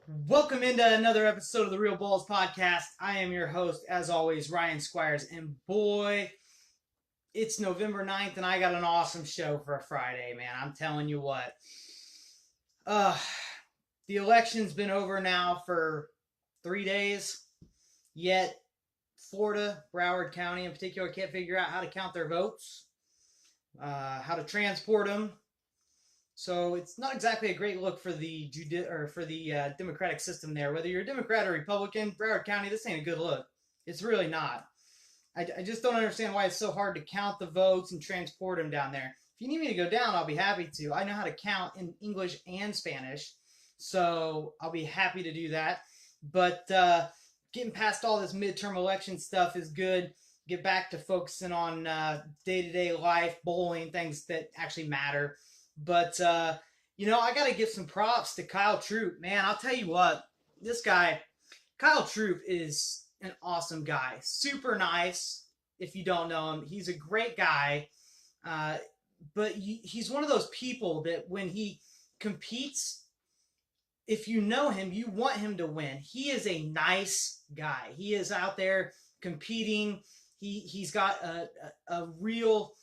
Welcome into another episode of the Real Ballz podcast. I am your host, as always, Ryan Squires. And boy, it's November 9th, and I got an awesome show for a Friday, man. I'm telling you what. Uh, the election's been over now for 3 days, yet Florida, Broward County in particular, can't figure out how to count their votes, how to transport them. So it's not exactly a great look for the Democratic system there. Whether you're a Democrat or Republican, Broward County, this ain't a good look. It's really not. I just don't understand why it's so hard to count the votes and transport them down there. If you need me to go down, I'll be happy to. I know how to count in English and Spanish, so I'll be happy to do that. But getting past all this midterm election stuff is good. Get back to focusing on day-to-day life, bowling, things that actually matter. But, I got to give some props to Kyle Troupe. Man, I'll tell you what, this guy, Kyle Troupe, is an awesome guy. Super nice, if you don't know him. He's a great guy, but he's one of those people that when he competes, if you know him, you want him to win. He is a nice guy. He is out there competing. He's got a real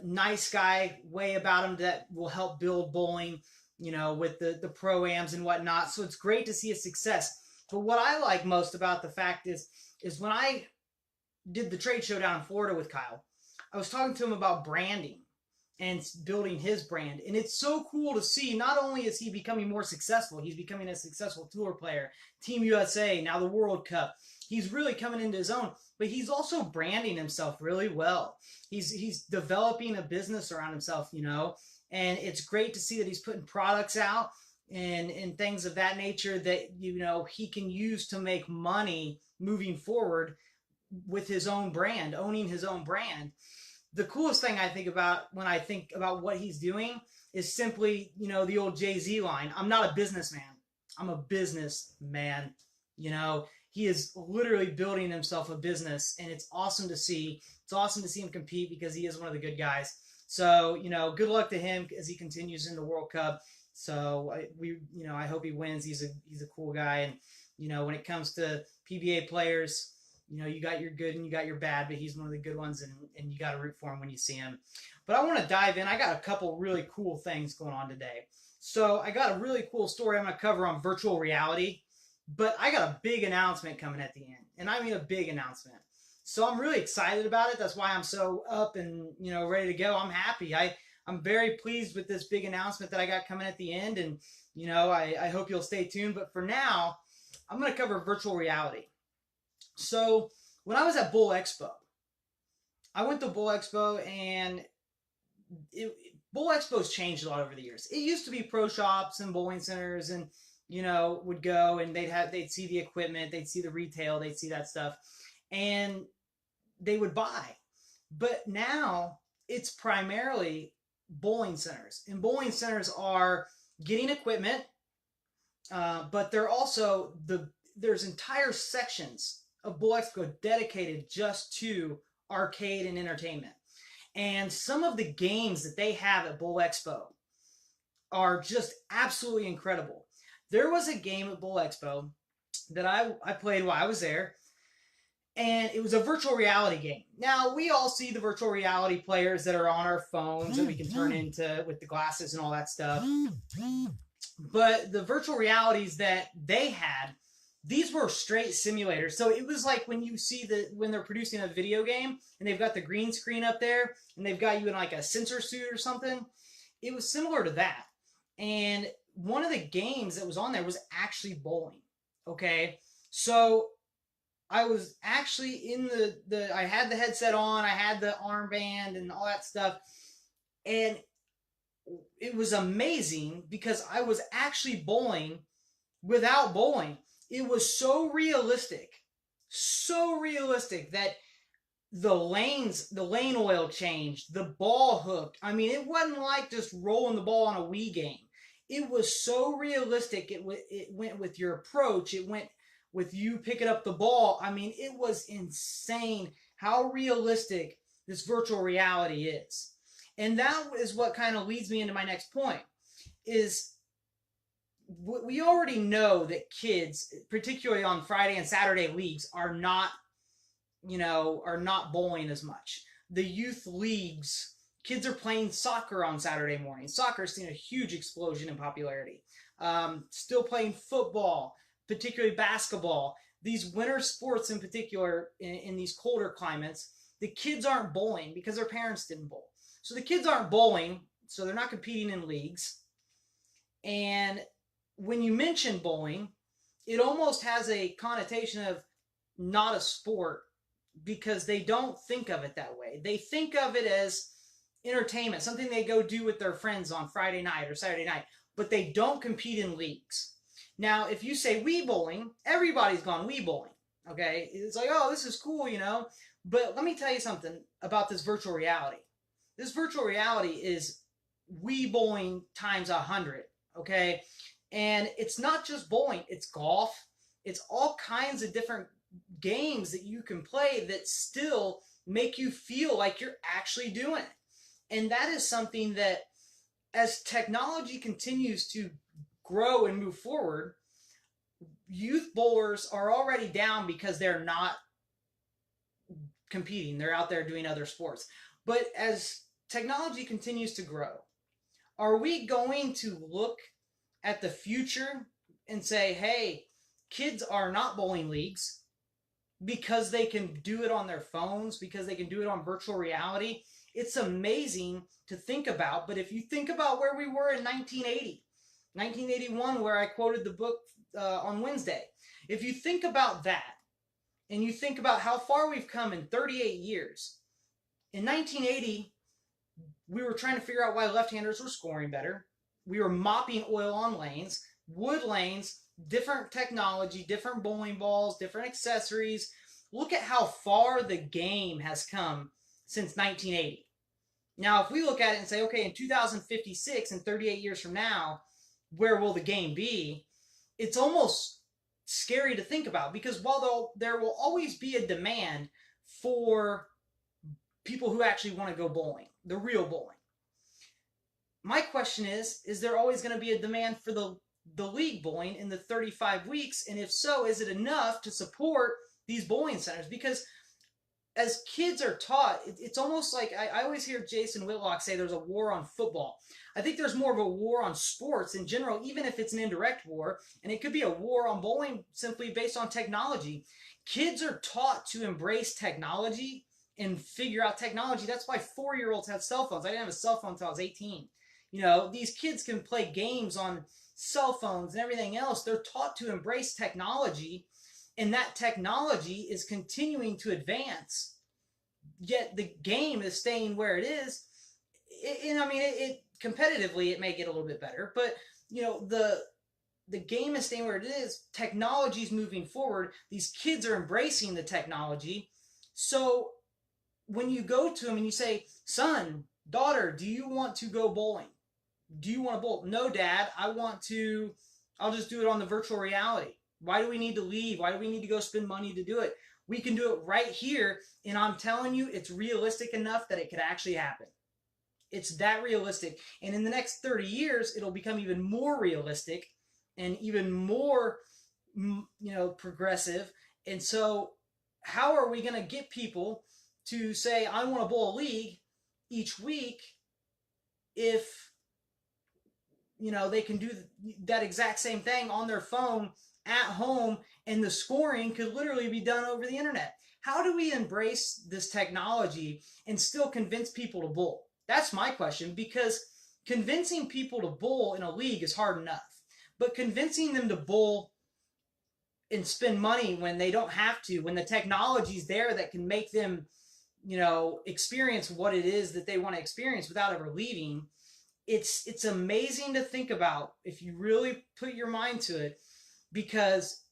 nice guy way about him that will help build bowling, with the pro-ams and whatnot. So it's great to see his success. But what I like most about the fact is when I did the trade show down in Florida with Kyle, I was talking to him about branding and building his brand. And it's so cool to see, not only is he becoming more successful, he's becoming a successful tour player, Team USA, now the World Cup. He's really coming into his own, but he's also branding himself really well. He's developing a business around himself, and it's great to see that he's putting products out and things of that nature that, he can use to make money moving forward with his own brand, owning his own brand. The coolest thing I think about when I think about what he's doing is simply, the old Jay-Z line, I'm not a businessman, I'm a businessman. He is literally building himself a business, and it's awesome to see. It's awesome to see him compete because he is one of the good guys. So, good luck to him as he continues in the World Cup. So I hope he wins. He's a cool guy, and when it comes to PBA players, you got your good and you got your bad, but he's one of the good ones, and you got to root for him when you see him. But I want to dive in. I got a couple really cool things going on today. So I got a really cool story I'm going to cover on virtual reality. But I got a big announcement coming at the end, and I mean a big announcement. So I'm really excited about it. That's why I'm so up and, ready to go. I'm happy. I'm very pleased with this big announcement that I got coming at the end, and, I hope you'll stay tuned. But for now, I'm going to cover virtual reality. So when I was at Bowl Expo, I went to Bowl Expo, and Bowl Expo's changed a lot over the years. It used to be pro shops and bowling centers and would go and they'd see the equipment, they'd see the retail, they'd see that stuff, and they would buy. But now it's primarily bowling centers, and bowling centers are getting equipment, but they're also there's entire sections of Bowl Expo dedicated just to arcade and entertainment. And some of the games that they have at Bowl Expo are just absolutely incredible. There was a game at Bowl Expo that I played while I was there, and it was a virtual reality game. Now, we all see the virtual reality players that are on our phones that we can turn into with the glasses and all that stuff. But the virtual realities that they had, these were straight simulators. So it was like when you see when they're producing a video game and they've got the green screen up there and they've got you in like a sensor suit or something. It was similar to that. And one of the games that was on there was actually bowling. Okay. So I was actually in I had the headset on, I had the armband and all that stuff. And it was amazing because I was actually bowling without bowling. It was so realistic that the lane oil changed, the ball hook. I mean, it wasn't like just rolling the ball on a Wii game. It was so realistic. It went with your approach. It went with you picking up the ball. I mean, it was insane how realistic this virtual reality is. And that is what kind of leads me into my next point, is we already know that kids, particularly on Friday and Saturday leagues, are not bowling as much. The youth leagues, kids are playing soccer on Saturday mornings. Soccer's seen a huge explosion in popularity. Still playing football, particularly basketball. These winter sports in particular, in these colder climates, the kids aren't bowling because their parents didn't bowl. So the kids aren't bowling, so they're not competing in leagues. And when you mention bowling, it almost has a connotation of not a sport because they don't think of it that way. They think of it as entertainment, something they go do with their friends on Friday night or Saturday night, but they don't compete in leagues. Now, if you say Wii bowling, everybody's gone Wii bowling. Okay, it's like, oh, this is cool, But let me tell you something about this virtual reality. This virtual reality is Wii bowling times 100. Okay, and it's not just bowling; it's golf. It's all kinds of different games that you can play that still make you feel like you're actually doing it. And that is something that, as technology continues to grow and move forward, youth bowlers are already down because they're not competing. They're out there doing other sports. But as technology continues to grow, are we going to look at the future and say, hey, kids are not bowling leagues because they can do it on their phones, because they can do it on virtual reality? It's amazing to think about. But if you think about where we were in 1980, 1981, where I quoted the book on Wednesday, if you think about that and you think about how far we've come in 38 years, in 1980, we were trying to figure out why left-handers were scoring better. We were mopping oil on lanes, wood lanes, different technology, different bowling balls, different accessories. Look at how far the game has come since 1980. Now, if we look at it and say, okay, in 2056 and 38 years from now, where will the game be? It's almost scary to think about, because while there will always be a demand for people who actually want to go bowling, the real bowling, my question is there always going to be a demand for the league bowling in the 35 weeks? And if so, is it enough to support these bowling centers? Because as kids are taught, it's almost like I always hear Jason Whitlock say there's a war on football. I think there's more of a war on sports in general, even if it's an indirect war, and it could be a war on bowling simply based on technology. Kids are taught to embrace technology and figure out technology. That's why 4-year-olds have cell phones. I didn't have a cell phone until I was 18. These kids can play games on cell phones and everything else. They're taught to embrace technology, and that technology is continuing to advance, yet the game is staying where it is. Competitively, it may get a little bit better, but the game is staying where it is. Technology is moving forward. These kids are embracing the technology. So when you go to them and you say, son, daughter, do you want to go bowling? Do you want to bowl? No, Dad, I'll just do it on the virtual reality. Why do we need to leave? Why do we need to go spend money to do it? We can do it right here, and I'm telling you, it's realistic enough that it could actually happen. It's that realistic. And in the next 30 years, it'll become even more realistic and even more, progressive. And so how are we going to get people to say, I want to bowl a league each week if they can do that exact same thing on their phone at home, and the scoring could literally be done over the internet? How do we embrace this technology and still convince people to bowl? That's my question, because convincing people to bowl in a league is hard enough, but convincing them to bowl and spend money when they don't have to, when the technology's there that can make them, experience what it is that they want to experience without ever leaving, it's amazing to think about if you really put your mind to it, because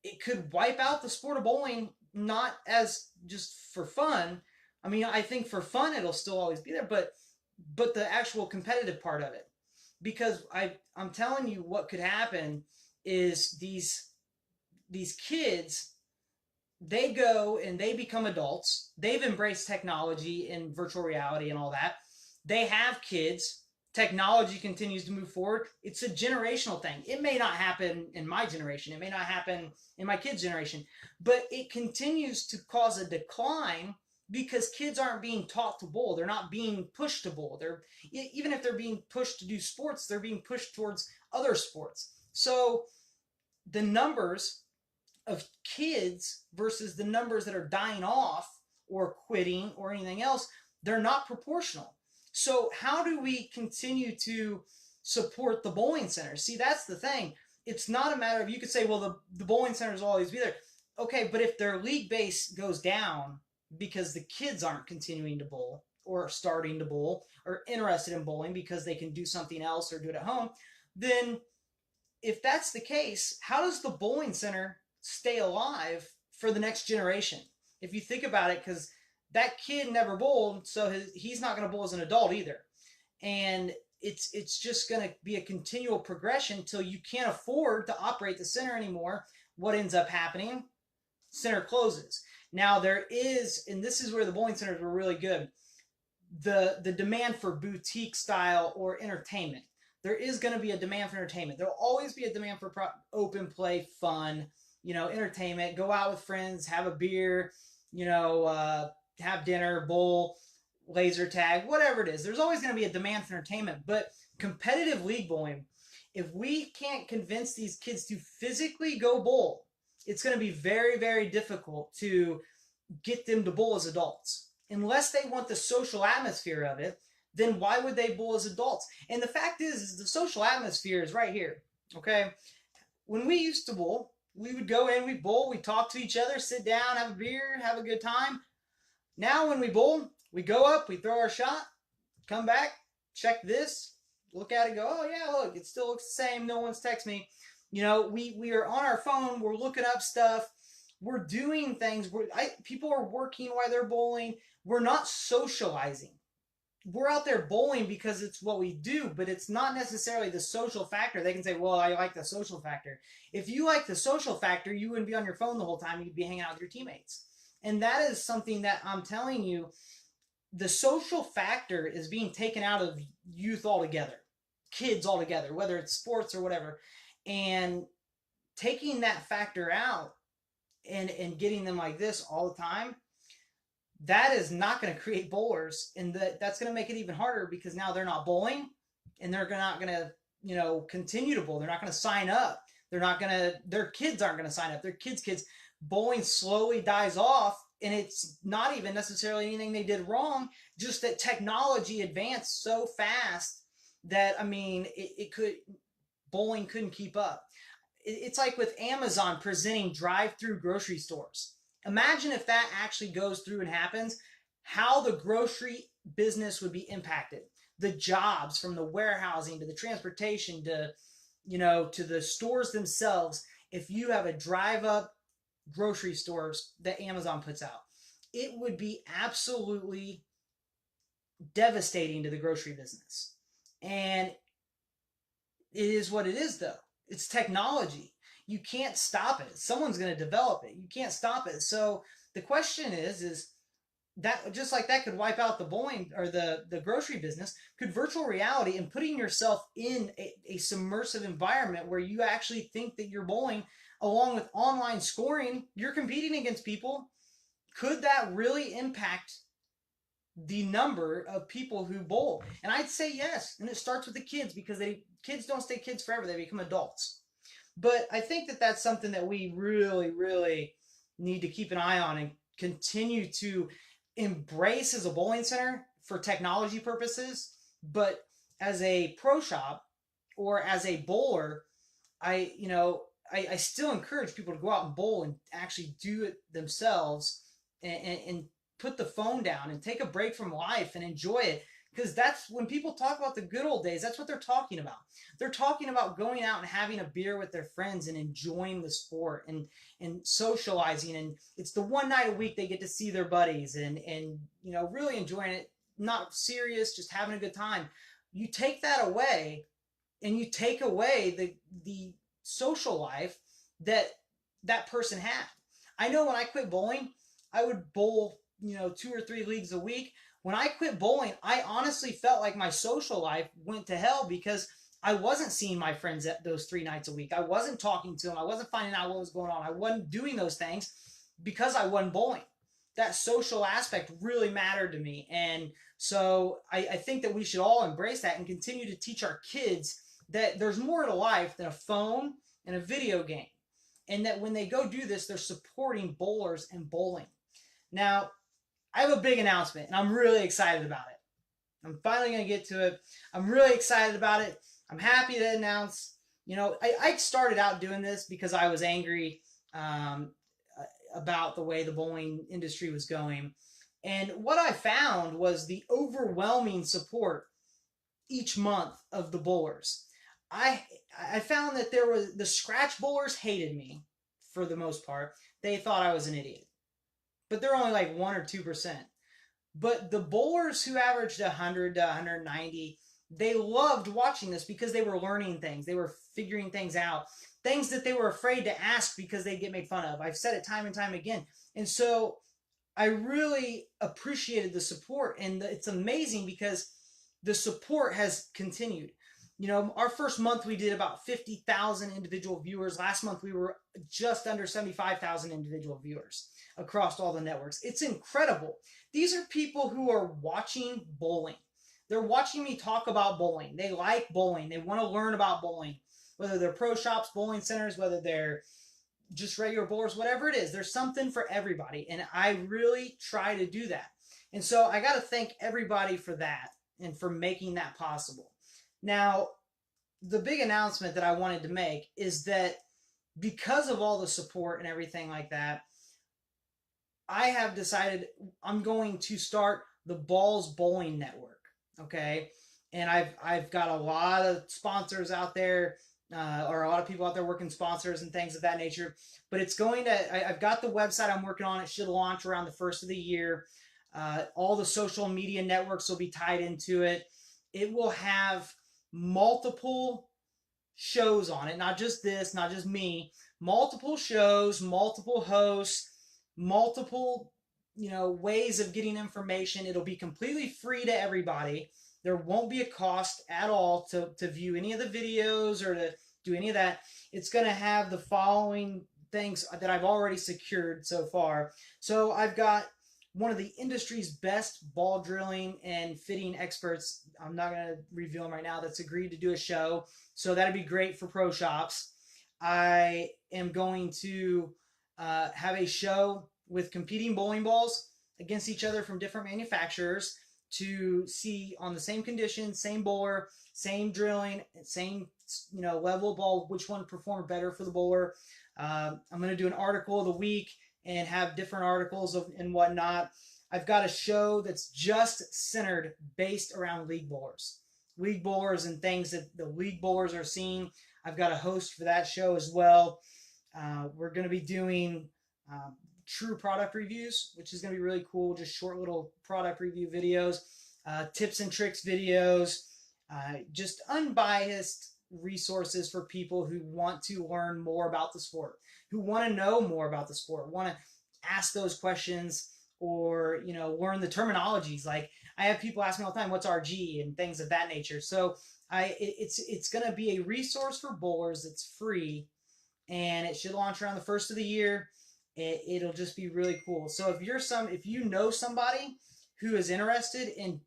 it could wipe out the sport of bowling, not as just for fun. I think for fun it'll still always be there, but the actual competitive part of it. Because I'm telling you, what could happen is these kids, they go and they become adults. They've embraced technology and virtual reality and all that. They have kids. technology continues to move forward, it's a generational thing. It may not happen in my generation, it may not happen in my kids' generation, but it continues to cause a decline because kids aren't being taught to bowl. They're not being pushed to bowl. They're, even if they're being pushed to do sports, they're being pushed towards other sports. So the numbers of kids versus the numbers that are dying off or quitting or anything else, they're not proportional. So how do we continue to support the bowling center? See, that's the thing. It's not a matter of, you could say, well, the bowling centers will always be there. Okay, but if their league base goes down because the kids aren't continuing to bowl or starting to bowl or interested in bowling because they can do something else or do it at home, then if that's the case, how does the bowling center stay alive for the next generation? If you think about it, because that kid never bowled, so he's not going to bowl as an adult either. And it's just going to be a continual progression until you can't afford to operate the center anymore. What ends up happening? Center closes. Now there is, and this is where the bowling centers were really good, the demand for boutique style or entertainment. There is going to be a demand for entertainment. There'll always be a demand for open play, fun, entertainment. Go out with friends, have a beer, have dinner, bowl, laser tag, whatever it is. There's always going to be a demand for entertainment. But competitive league bowling, if we can't convince these kids to physically go bowl, it's going to be very, very difficult to get them to bowl as adults. Unless they want the social atmosphere of it, then why would they bowl as adults? And the fact is the social atmosphere is right here, okay? When we used to bowl, we would go in, we'd bowl, we'd talk to each other, sit down, have a beer, have a good time. Now when we bowl, we go up, we throw our shot, come back, check this, look at it, go, oh yeah, look, it still looks the same, no one's texted me. We are on our phone, we're looking up stuff, we're doing things, people are working while they're bowling, we're not socializing. We're out there bowling because it's what we do, but it's not necessarily the social factor. They can say, well, I like the social factor. If you like the social factor, you wouldn't be on your phone the whole time. You'd be hanging out with your teammates. And that is something that I'm telling you, the social factor is being taken out of youth altogether, kids altogether, whether it's sports or whatever. And taking that factor out and getting them like this all the time, that is not going to create bowlers, and that's going to make it even harder because now they're not bowling, and they're not going to, continue to bowl. They're not going to sign up. Their kids aren't going to sign up. Their kids. Bowling slowly dies off, and it's not even necessarily anything they did wrong, just that technology advanced so fast that, bowling couldn't keep up. It's like with Amazon presenting drive-through grocery stores. Imagine if that actually goes through and happens, how the grocery business would be impacted. The jobs, from the warehousing to the transportation to the stores themselves. If you have a drive-up grocery stores that Amazon puts out, it would be absolutely devastating to the grocery business. And it is what it is, though. It's technology. You can't stop it. Someone's going to develop it. You can't stop it. So the question is that just like that could wipe out the bowling or the grocery business, could virtual reality and putting yourself in a submersive environment where you actually think that you're bowling, along with online scoring, you're competing against people, could that really impact the number of people who bowl? And I'd say yes. And it starts with the kids, because kids don't stay kids forever. They become adults. But I think that that's something that we really, really need to keep an eye on and continue to embrace as a bowling center for technology purposes. But as a pro shop or as a bowler, I still encourage people to go out and bowl and actually do it themselves and put the phone down and take a break from life and enjoy it. Because that's when people talk about the good old days, that's what they're talking about. They're talking about going out and having a beer with their friends and enjoying the sport and socializing. And it's the one night a week they get to see their buddies and really enjoying it, not serious, just having a good time. You take that away and you take away the social life that person had. I know when I quit bowling, I would bowl, 2 or 3 leagues a week. When I quit bowling, I honestly felt like my social life went to hell because I wasn't seeing my friends at those 3 nights a week. I wasn't talking to them. I wasn't finding out what was going on. I wasn't doing those things because I wasn't bowling. That social aspect really mattered to me. And so I think that we should all embrace that and continue to teach our kids that there's more to life than a phone and a video game. And that when they go do this, they're supporting bowlers and bowling. Now, I have a big announcement, and I'm really excited about it. I'm finally going to get to it. I'm really excited about it. I'm happy to announce, I started out doing this because I was angry about the way the bowling industry was going. And what I found was the overwhelming support each month of the bowlers. I found that the scratch bowlers hated me for the most part. They thought I was an idiot. But they're only like 1 or 2%. But the bowlers who averaged 100 to 190, they loved watching this because they were learning things. They were figuring things out. Things that they were afraid to ask because they'd get made fun of. I've said it time and time again. And so I really appreciated the support. And it's amazing because the support has continued. Our first month we did about 50,000 individual viewers. Last month we were just under 75,000 individual viewers across all the networks. It's incredible. These are people who are watching bowling. They're watching me talk about bowling. They like bowling. They want to learn about bowling, whether they're pro shops, bowling centers, whether they're just regular bowlers, whatever it is. There's something for everybody, and I really try to do that. And so I got to thank everybody for that and for making that possible. Now, the big announcement that I wanted to make is that because of all the support and everything like that, I have decided I'm going to start the Ballz Bowling Network. Okay, and I've got a lot of sponsors out there, or a lot of people out there working sponsors and things of that nature. But it's going to. I've got the website I'm working on. It should launch around the first of the year. All the social media networks will be tied into it. It will have multiple shows on it, not just this, not just me. Multiple shows, multiple hosts, multiple ways of getting information. It'll be completely free to everybody. There won't be a cost at all to view any of the videos or to do any of that. It's going to have the following things that I've already secured so far. So I've got one of the industry's best ball drilling and fitting experts. I'm not going to reveal him right now. That's agreed to do a show. So that'd be great for pro shops. I am going to have a show with competing bowling balls against each other from different manufacturers to see on the same conditions, same bowler, same drilling, same level of ball, which one performed better for the bowler. I'm going to do an article of the week and have different articles and whatnot. I've got a show that's just centered based around league bowlers and things that the league bowlers are seeing. I've got a host for that show as well. We're going to be doing true product reviews, which is going to be really cool. Just short little product review videos, tips and tricks videos, just unbiased resources for people who want to learn more about the sport, who want to know more about the sport, want to ask those questions or, learn the terminologies. Like I have people ask me all the time, what's RG and things of that nature. So it's going to be a resource for bowlers that's free, and it should launch around the first of the year. It'll just be really cool. So if you know somebody who is interested in,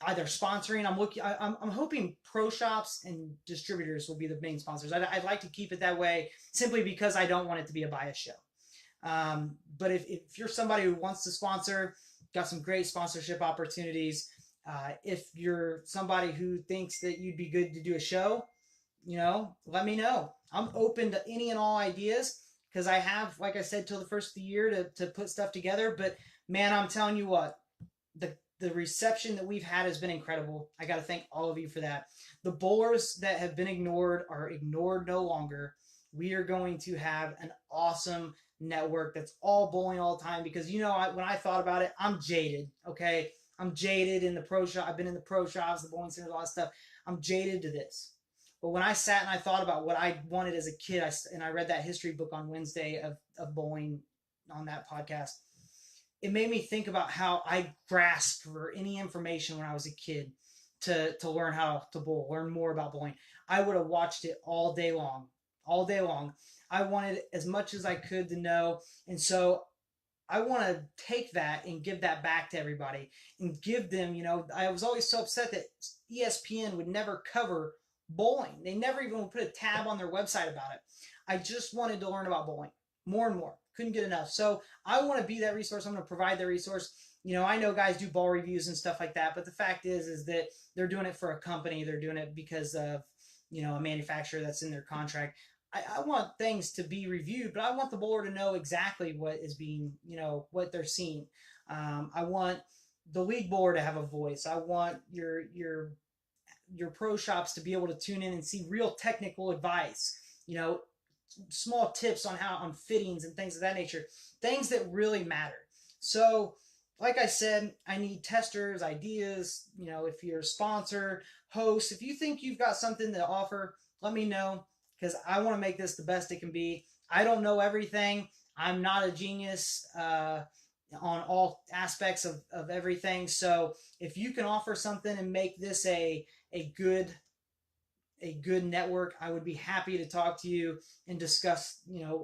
either sponsoring, I'm hoping pro shops and distributors will be the main sponsors. I'd like to keep it that way simply because I don't want it to be a biased show. But if you're somebody who wants to sponsor, got some great sponsorship opportunities. If you're somebody who thinks that you'd be good to do a show, let me know. I'm open to any and all ideas because I have, like I said, till the first of the year to put stuff together. But man, I'm telling you what, the reception that we've had has been incredible. I got to thank all of you for that. The bowlers that have been ignored are ignored no longer. We are going to have an awesome network that's all bowling all the time because, when I thought about it, I'm jaded, okay? I'm jaded in the pro shop. I've been in the pro shops, the bowling centers, all that stuff. I'm jaded to this. But when I sat and I thought about what I wanted as a kid, I read that history book on Wednesday of bowling on that podcast, it made me think about how I grasped for any information when I was a kid to learn how to bowl, learn more about bowling. I would have watched it all day long, all day long. I wanted as much as I could to know, and so I want to take that and give that back to everybody and give them, I was always so upset that ESPN would never cover bowling. They never even would put a tab on their website about it. I just wanted to learn about bowling more and more. Couldn't get enough. So I want to be that resource. I'm going to provide that resource. I know guys do ball reviews and stuff like that, but the fact is that they're doing it for a company. They're doing it because of, a manufacturer that's in their contract. I want things to be reviewed, but I want the bowler to know exactly what is being, what they're seeing. I want the league bowler to have a voice. I want your pro shops to be able to tune in and see real technical advice. Small tips on fittings and things of that nature, things that really matter. So, like I said, I need testers, ideas. If you're a sponsor, host, if you think you've got something to offer, let me know, because I want to make this the best it can be. I don't know everything. I'm not a genius on all aspects of everything. So if you can offer something and make this a good network, I would be happy to talk to you and discuss,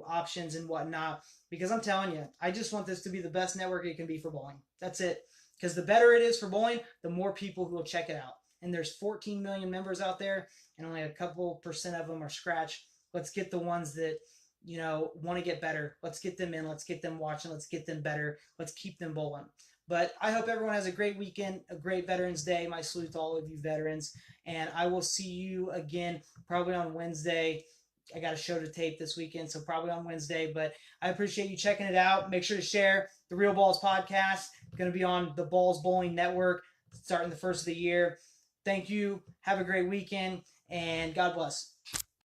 options and whatnot. Because I'm telling you, I just want this to be the best network it can be for bowling. That's it. Because the better it is for bowling, the more people who will check it out. And there's 14 million members out there, and only a couple % of them are scratch. Let's get the ones that, want to get better. Let's get them in. Let's get them watching. Let's get them better. Let's keep them bowling. But I hope everyone has a great weekend, a great Veterans Day. My salute to all of you veterans. And I will see you again probably on Wednesday. I got a show to tape this weekend, so probably on Wednesday. But I appreciate you checking it out. Make sure to share the Real Ballz podcast. It's going to be on the Ballz Bowling Network starting the first of the year. Thank you. Have a great weekend, and God bless.